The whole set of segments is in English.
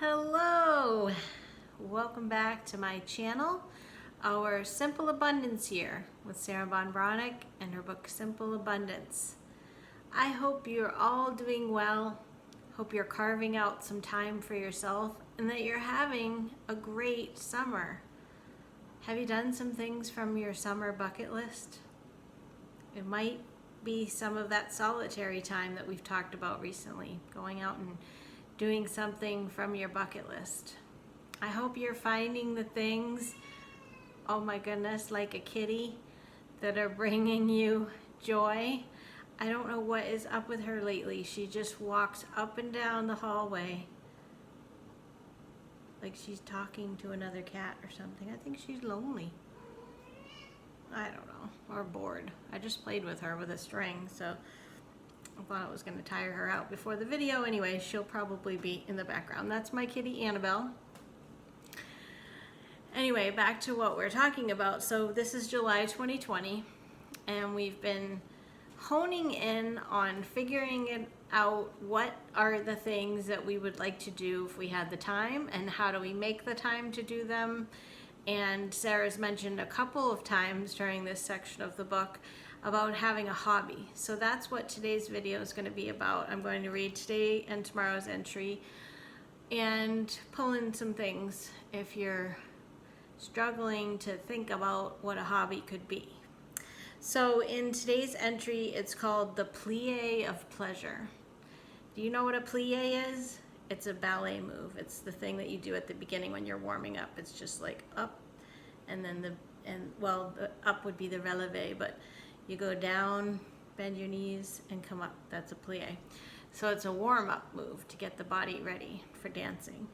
Hello, welcome back to my channel. Our Simple Abundance here with Sarah Von Bronick and her book Simple Abundance. I hope you're all doing well. Hope you're carving out some time for yourself and that you're having a great summer. Have you done some things from your summer bucket list? It might be some of that solitary time that we've talked about recently, going out and doing something from your bucket list. I hope you're finding the things, oh my goodness, like a kitty, that are bringing you joy. I don't know what is up with her lately. She just walks up and down the hallway like she's talking to another cat or something. I think she's lonely. I don't know, or bored. I just played with her with a string, so I thought it was going to tire her out before the video. Anyway, she'll probably be in the background. That's my kitty Annabelle. Anyway, back to what we're talking about. So this is July 2020, and we've been honing in on figuring it out. What are the things that we would like to do if we had the time, and how do we make the time to do them? And Sarah's mentioned a couple of times during this section of the book about having a hobby. So that's what today's video is going to be about. I'm going to read today and tomorrow's entry and pull in some things if you're struggling to think about what a hobby could be. So in today's entry, it's called the plie of pleasure. Do you know what a plie is? It's a ballet move. It's the thing that you do at the beginning when you're warming up. It's just like up, and then the up would be the releve, but you go down, bend your knees, and come up. That's a plie. So it's a warm-up move to get the body ready for dancing.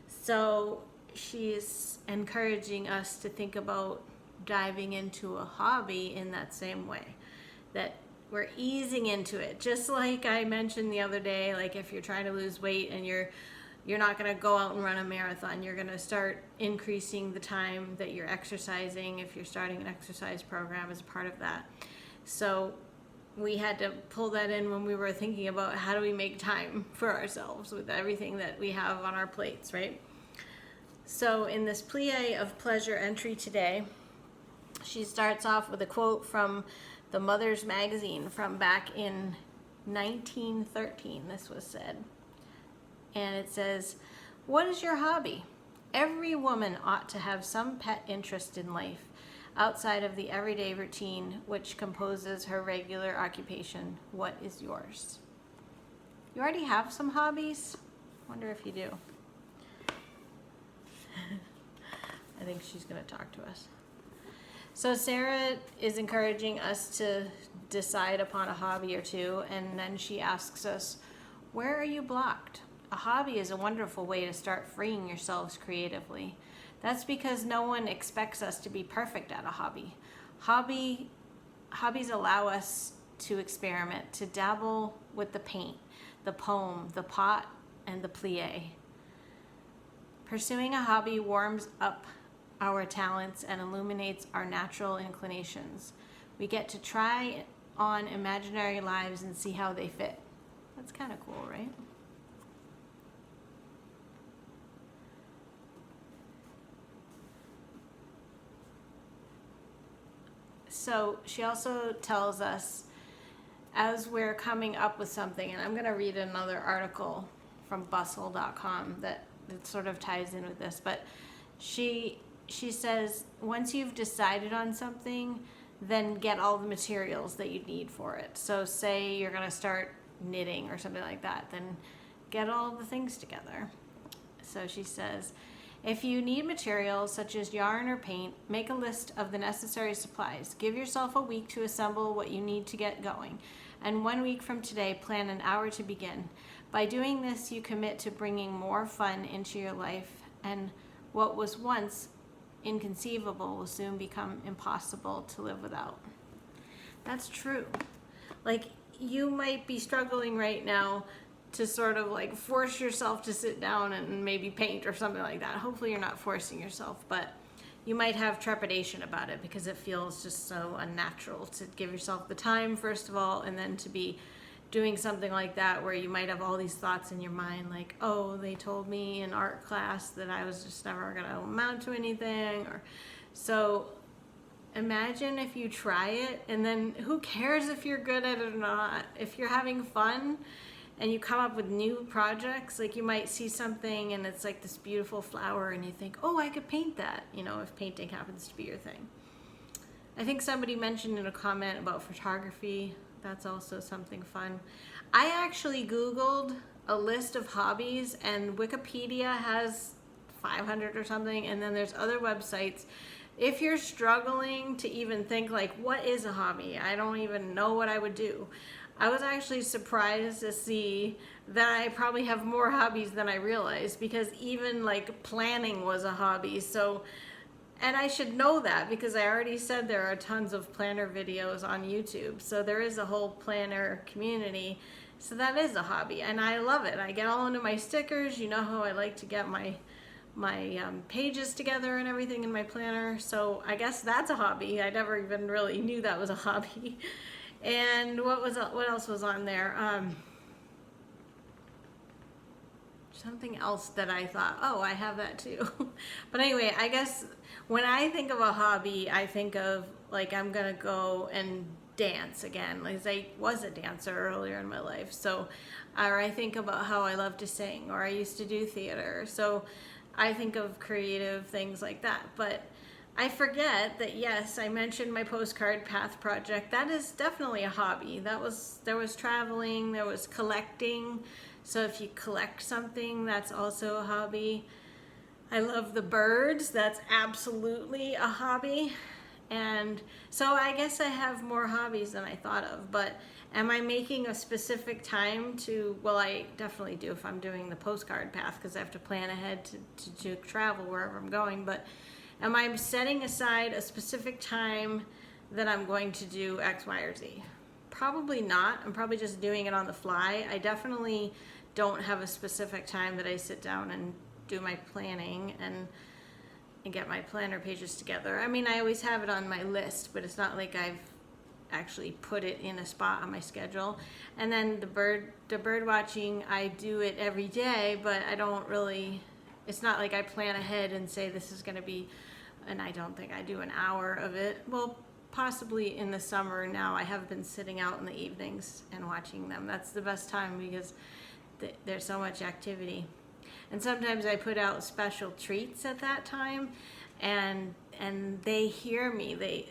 So she's encouraging us to think about diving into a hobby in that same way, that we're easing into it. Just like I mentioned the other day, like if you're trying to lose weight and you're not going to go out and run a marathon, you're going to start increasing the time that you're exercising if you're starting an exercise program as a part of that. So we had to pull that in when we were thinking about how do we make time for ourselves with everything that we have on our plates, right? So in this plie of pleasure entry today, she starts off with a quote from the Mother's Magazine from back in 1913, this was said. And it says, "What is your hobby? Every woman ought to have some pet interest in life outside of the everyday routine which composes her regular occupation. What is yours?" You already have some hobbies? Wonder if you do. I think she's going to talk to us. So Sarah is encouraging us to decide upon a hobby or two, and then she asks us, where are you blocked? A hobby is a wonderful way to start freeing yourselves creatively. That's because no one expects us to be perfect at a hobby. Hobbies allow us to experiment, to dabble with the paint, the poem, the pot, and the plie. Pursuing a hobby warms up our talents and illuminates our natural inclinations. We get to try on imaginary lives and see how they fit. That's kind of cool, right? So she also tells us, as we're coming up with something, and I'm going to read another article from bustle.com that sort of ties in with this, but she says, once you've decided on something, then get all the materials that you need for it. So say you're going to start knitting or something like that, then get all the things together. So she says, if you need materials such as yarn or paint, make a list of the necessary supplies. Give yourself a week to assemble what you need to get going. And 1 week from today, plan an hour to begin. By doing this, you commit to bringing more fun into your life, and what was once inconceivable will soon become impossible to live without. That's true. Like, you might be struggling right now to sort of like force yourself to sit down and maybe paint or something like that. Hopefully you're not forcing yourself, but you might have trepidation about it because it feels just so unnatural to give yourself the time, first of all, and then to be doing something like that where you might have all these thoughts in your mind like, oh, they told me in art class that I was just never going to amount to anything. Or so imagine if you try it, and then who cares if you're good at it or not. If you're having fun and you come up with new projects, like you might see something and it's like this beautiful flower and you think, oh, I could paint that, if painting happens to be your thing. I think somebody mentioned in a comment about photography. That's also something fun. I actually Googled a list of hobbies, and Wikipedia has 500 or something, and then there's other websites. If you're struggling to even think like, what is a hobby? I don't even know what I would do. I was actually surprised to see that I probably have more hobbies than I realized, because even like planning was a hobby. So, and I should know that because I already said there are tons of planner videos on YouTube. So there is a whole planner community. So that is a hobby, and I love it. I get all into my stickers. You know how I like to get my pages together and everything in my planner. So I guess that's a hobby. I never even really knew that was a hobby. And what else was on there? Something else that I thought, oh, I have that too. But anyway, I guess when I think of a hobby, I think of like, I'm gonna go and dance again. Like I was a dancer earlier in my life. So, or I think about how I love to sing, or I used to do theater. So I think of creative things like that. But I forget that, yes, I mentioned my postcard path project. That is definitely a hobby. There was traveling, there was collecting. So if you collect something, that's also a hobby. I love the birds. That's absolutely a hobby. And so I guess I have more hobbies than I thought of. But am I making a specific time to, well, I definitely do if I'm doing the postcard path, because I have to plan ahead to travel wherever I'm going. But am I setting aside a specific time that I'm going to do X, Y, or Z? Probably not. I'm probably just doing it on the fly. I definitely don't have a specific time that I sit down and do my planning and get my planner pages together. I mean, I always have it on my list, but it's not like I've actually put it in a spot on my schedule. And then the bird watching, I do it every day, but I don't really, it's not like I plan ahead and say this is going to be, and I don't think I do an hour of it. Well, possibly in the summer now. I have been sitting out in the evenings and watching them. That's the best time because there's so much activity. And sometimes I put out special treats at that time, and they hear me. They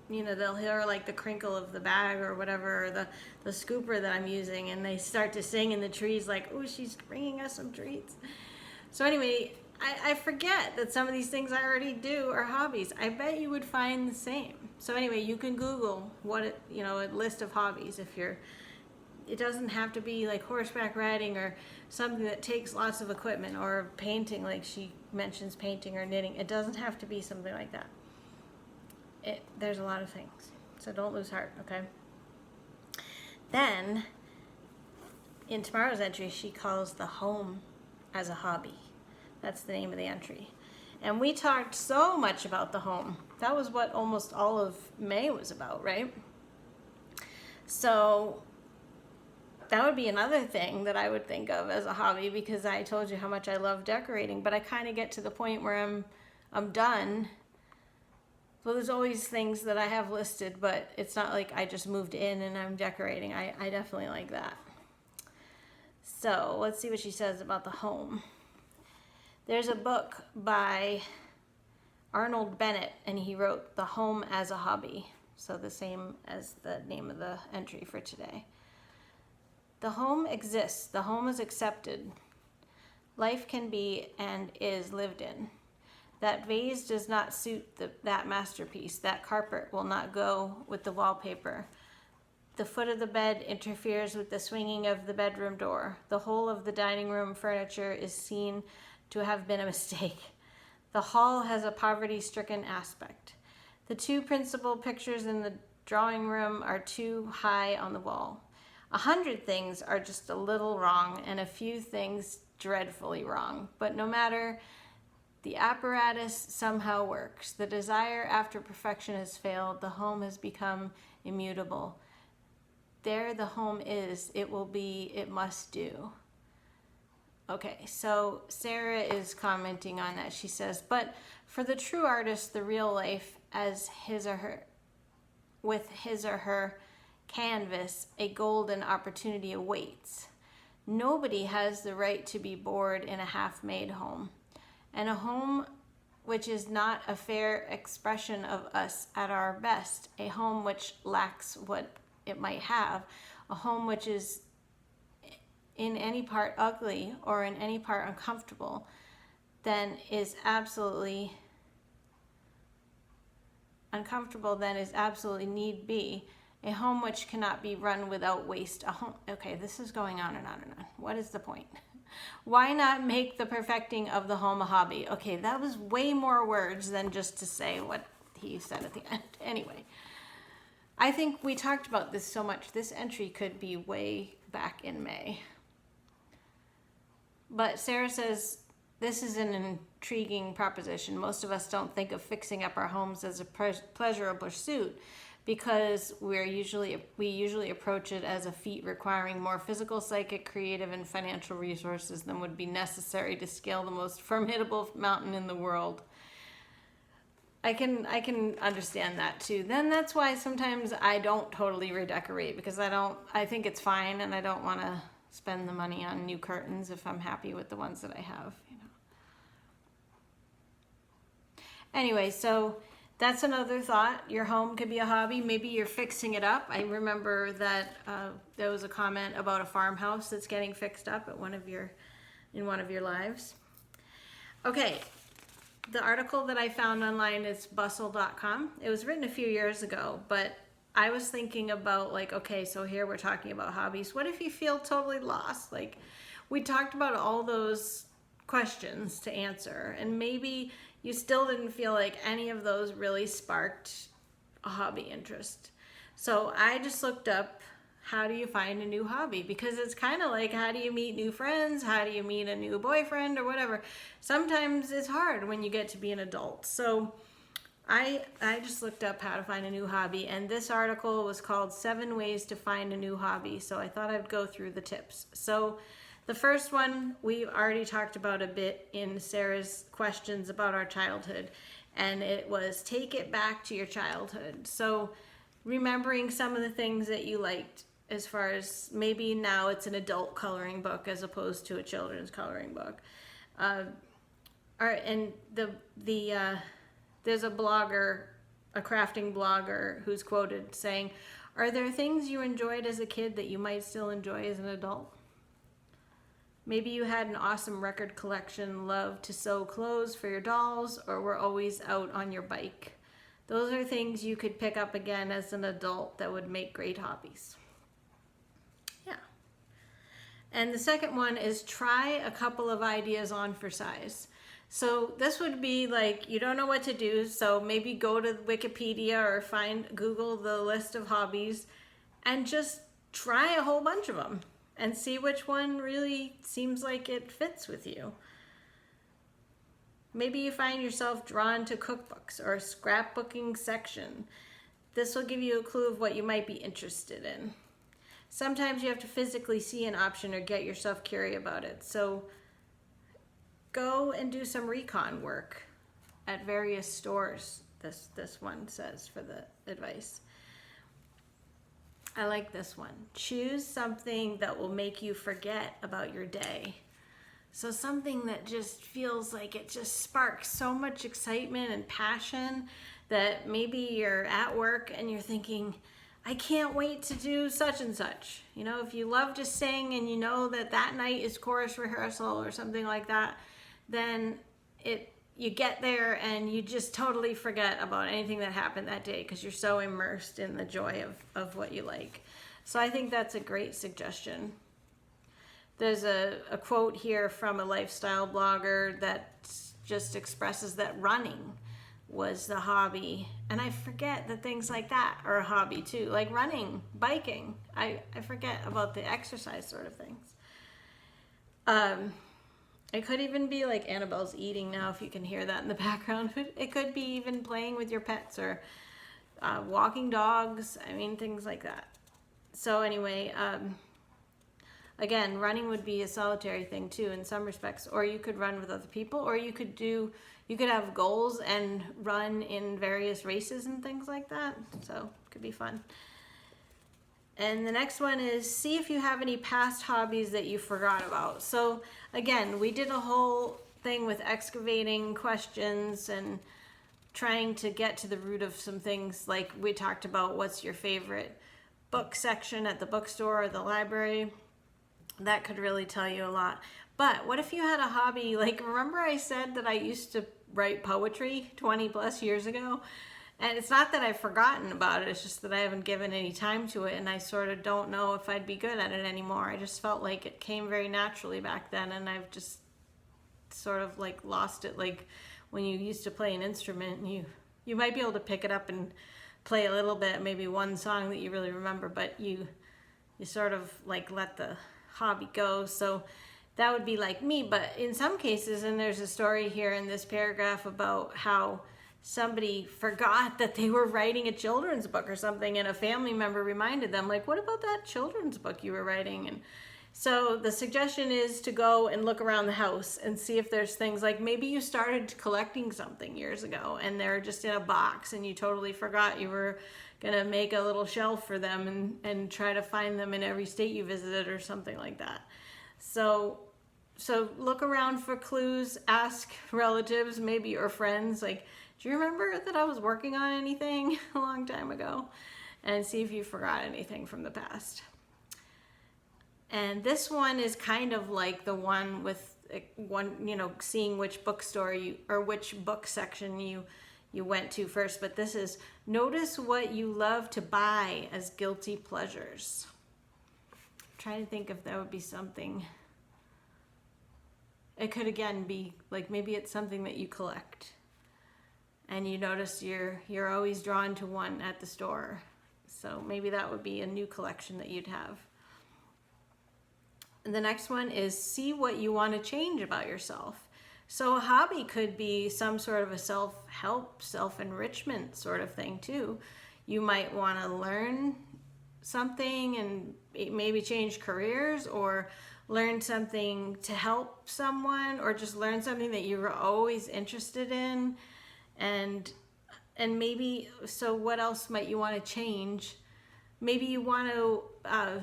they'll hear like the crinkle of the bag or whatever, or the scooper that I'm using, and they start to sing in the trees like, oh, she's bringing us some treats. So anyway, I forget that some of these things I already do are hobbies. I bet you would find the same. So anyway, you can Google a list of hobbies if you're. It doesn't have to be like horseback riding or something that takes lots of equipment, or painting, like she mentions painting or knitting. It doesn't have to be something like that. There's a lot of things. So don't lose heart, okay? Then, in tomorrow's entry, she calls the home as a hobby. That's the name of the entry. And we talked so much about the home. That was what almost all of May was about, right? So that would be another thing that I would think of as a hobby, because I told you how much I love decorating, but I kind of get to the point where I'm done. Well, there's always things that I have listed, but it's not like I just moved in and I'm decorating. I definitely like that. So let's see what she says about the home. There's a book by Arnold Bennett, and he wrote The Home as a Hobby. So the same as the name of the entry for today. The home exists. The home is accepted. Life can be and is lived in. That vase does not suit that masterpiece. That carpet will not go with the wallpaper. The foot of the bed interferes with the swinging of the bedroom door. The whole of the dining room furniture is seen to have been a mistake. The hall has a poverty-stricken aspect. The two principal pictures in the drawing room are too high on the wall. 100 things are just a little wrong, and a few things dreadfully wrong. But no matter, the apparatus somehow works. The desire after perfection has failed. The home has become immutable. there the home is, it will be, it must do. Okay, so Sarah is commenting on that. She says, but for the true artist, the real life as his or her, with his or her canvas, a golden opportunity awaits. Nobody has the right to be bored in a half-made home. And a home which is not a fair expression of us at our best, a home which lacks what it might have, a home which is in any part ugly or in any part uncomfortable, then is absolutely need be. A home which cannot be run without waste. A home. Okay, this is going on and on and on. What is the point? Why not make the perfecting of the home a hobby? Okay, that was way more words than just to say what he said at the end. Anyway, I think we talked about this so much. This entry could be way back in May. But Sarah says, this is an intriguing proposition. Most of us don't think of fixing up our homes as a pleasurable pursuit because we usually approach it as a feat requiring more physical, psychic, creative, and financial resources than would be necessary to scale the most formidable mountain in the world. I can understand that too. Then that's why sometimes I don't totally redecorate, because I think it's fine and I don't want to spend the money on new curtains if I'm happy with the ones that I have, you know. Anyway, so that's another thought. Your home could be a hobby. Maybe you're fixing it up. I remember that there was a comment about a farmhouse that's getting fixed up in one of your lives. Okay, the article that I found online is bustle.com. It was written a few years ago, but I was thinking about, like, okay, so here we're talking about hobbies. What if you feel totally lost? Like, we talked about all those questions to answer, and maybe you still didn't feel like any of those really sparked a hobby interest. So I just looked up, how do you find a new hobby? Because it's kind of like, how do you meet new friends? How do you meet a new boyfriend or whatever? Sometimes it's hard when you get to be an adult. So I just looked up how to find a new hobby, and this article was called 7 Ways to Find a New Hobby. So I thought I'd go through the tips. So the first one we've already talked about a bit in Sarah's questions about our childhood, and it was take it back to your childhood. So remembering some of the things that you liked, as far as maybe now it's an adult coloring book as opposed to a children's coloring book. There's a blogger, a crafting blogger, who's quoted saying, are there things you enjoyed as a kid that you might still enjoy as an adult? Maybe you had an awesome record collection, loved to sew clothes for your dolls, or were always out on your bike. Those are things you could pick up again as an adult that would make great hobbies. Yeah. And the second one is try a couple of ideas on for size. So this would be like, you don't know what to do, so maybe go to Wikipedia or Google the list of hobbies and just try a whole bunch of them and see which one really seems like it fits with you. Maybe you find yourself drawn to cookbooks or a scrapbooking section. This will give you a clue of what you might be interested in. Sometimes you have to physically see an option or get yourself curious about it. So go and do some recon work at various stores, this one says for the advice. I like this one. Choose something that will make you forget about your day. So something that just feels like it just sparks so much excitement and passion that maybe you're at work and you're thinking, I can't wait to do such and such. You know, if you love to sing and you know that night is chorus rehearsal or something like that, then you get there and you just totally forget about anything that happened that day because you're so immersed in the joy of what you like. So I think that's a great suggestion. There's a quote here from a lifestyle blogger that just expresses that running was the hobby. And I forget that things like that are a hobby too, like running, biking. I forget about the exercise sort of things. It could even be like Annabelle's eating now, if you can hear that in the background. It could be even playing with your pets or walking dogs. I mean, things like that. So anyway, again, running would be a solitary thing too in some respects, or you could run with other people, or you could have goals and run in various races and things like that. So it could be fun. And the next one is see if you have any past hobbies that you forgot about. So again, we did a whole thing with excavating questions and trying to get to the root of some things. Like we talked about what's your favorite book section at the bookstore or the library. That could really tell you a lot. But what if you had a hobby, like remember I said that I used to write poetry 20 plus years ago? And it's not that I've forgotten about it, it's just that I haven't given any time to it, and I sort of don't know if I'd be good at it anymore. I just felt like it came very naturally back then, and I've just sort of like lost it. Like when you used to play an instrument, you might be able to pick it up and play a little bit, maybe one song that you really remember, but you sort of like let the hobby go. So that would be like me. But in some cases, and there's a story here in this paragraph about how somebody forgot that they were writing a children's book or something, and a family member reminded them, like, what about that children's book you were writing? And so the suggestion is to go and look around the house and see if there's things like maybe you started collecting something years ago and they're just in a box and you totally forgot you were gonna make a little shelf for them and try to find them in every state you visited or something like that. So look around for clues, ask relatives maybe or friends, like, do you remember that I was working on anything a long time ago? And see if you forgot anything from the past. And this one is kind of like the one with seeing which bookstore or which book section you went to first. But this is notice what you love to buy as guilty pleasures. I'm trying to think if that would be something. It could again be like maybe it's something that you collect. And you notice you're always drawn to one at the store. So maybe that would be a new collection that you'd have. And the next one is see what you want to change about yourself. So a hobby could be some sort of a self-help, self-enrichment sort of thing too. You might want to learn something and maybe change careers, or learn something to help someone, or just learn something that you were always interested in. And maybe, so what else might you want to change? Maybe you want to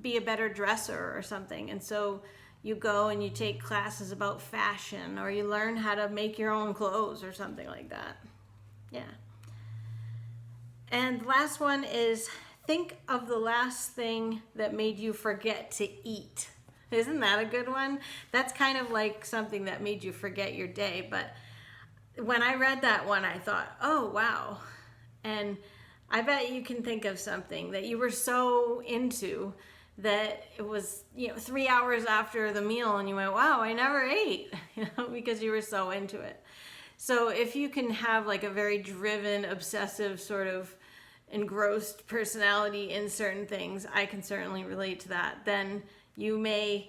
be a better dresser or something, and so you go and you take classes about fashion, or you learn how to make your own clothes or something like that. Yeah. And the last one is think of the last thing that made you forget to eat. Isn't that a good one? That's kind of like something that made you forget your day, but when I read that one, I thought, oh, wow. And I bet you can think of something that you were so into that it was, 3 hours after the meal and you went, wow, I never ate, because you were so into it. So if you can have like a very driven, obsessive sort of engrossed personality in certain things, I can certainly relate to that. Then you may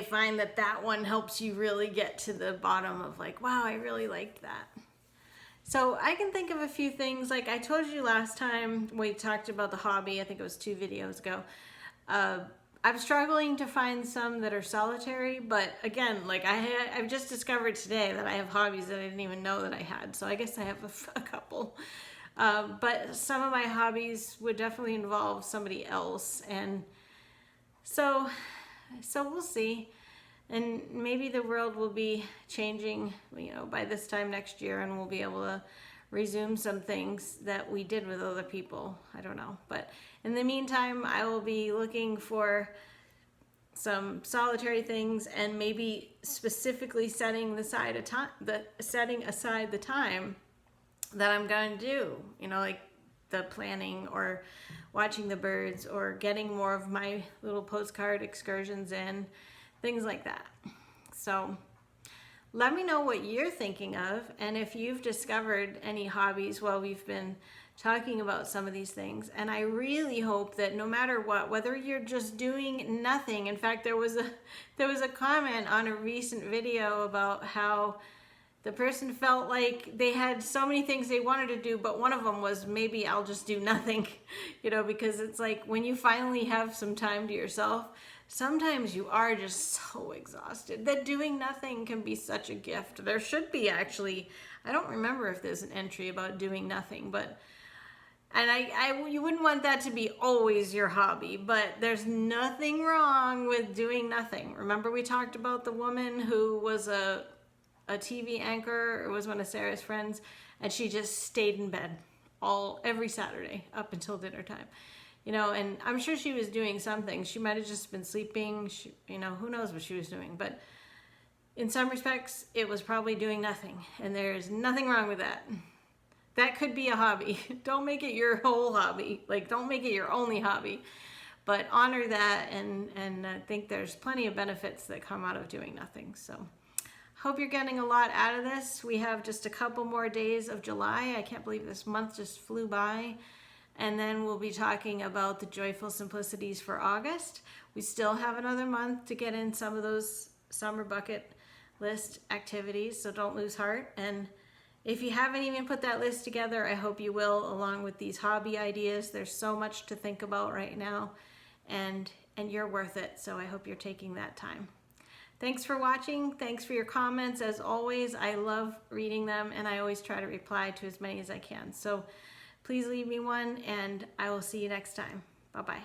find that one helps you really get to the bottom of like, wow, I really liked that. So I can think of a few things. Like I told you last time we talked about the hobby, I think it was 2 videos ago. I'm struggling to find some that are solitary, but again, like I've just discovered today that I have hobbies that I didn't even know that I had. So I guess I have a couple. But some of my hobbies would definitely involve somebody else. And so we'll see. And maybe the world will be changing, by this time next year, and we'll be able to resume some things that we did with other people. I don't know. But in the meantime, I will be looking for some solitary things, and maybe specifically setting aside the time that I'm going to do, like the planning or watching the birds or getting more of my little postcard excursions in, things like that. So let me know what you're thinking of, and if you've discovered any hobbies while we've been talking about some of these things. And I really hope that no matter what, whether you're just doing nothing, in fact, there was a comment on a recent video about how The person felt like they had so many things they wanted to do, but one of them was maybe I'll just do nothing, because it's like when you finally have some time to yourself, sometimes you are just so exhausted that doing nothing can be such a gift. There should be, actually, I don't remember if there's an entry about doing nothing, but you wouldn't want that to be always your hobby, but there's nothing wrong with doing nothing. Remember we talked about the woman who was a TV anchor, or was one of Sarah's friends, and she just stayed in bed every Saturday up until dinner time. And I'm sure she was doing something. She might have just been sleeping. Who knows what she was doing. But in some respects, it was probably doing nothing. And there's nothing wrong with that. That could be a hobby. Don't make it your whole hobby. Don't make it your only hobby. But honor that, and I think there's plenty of benefits that come out of doing nothing. So hope you're getting a lot out of this. We have just a couple more days of July. I can't believe this month just flew by. And then we'll be talking about the joyful simplicities for August. We still have another month to get in some of those summer bucket list activities, so don't lose heart. And if you haven't even put that list together, I hope you will, along with these hobby ideas. There's so much to think about right now, and you're worth it, so I hope you're taking that time. Thanks for watching. Thanks for your comments. As always, I love reading them, and I always try to reply to as many as I can. So please leave me one, and I will see you next time. Bye-bye.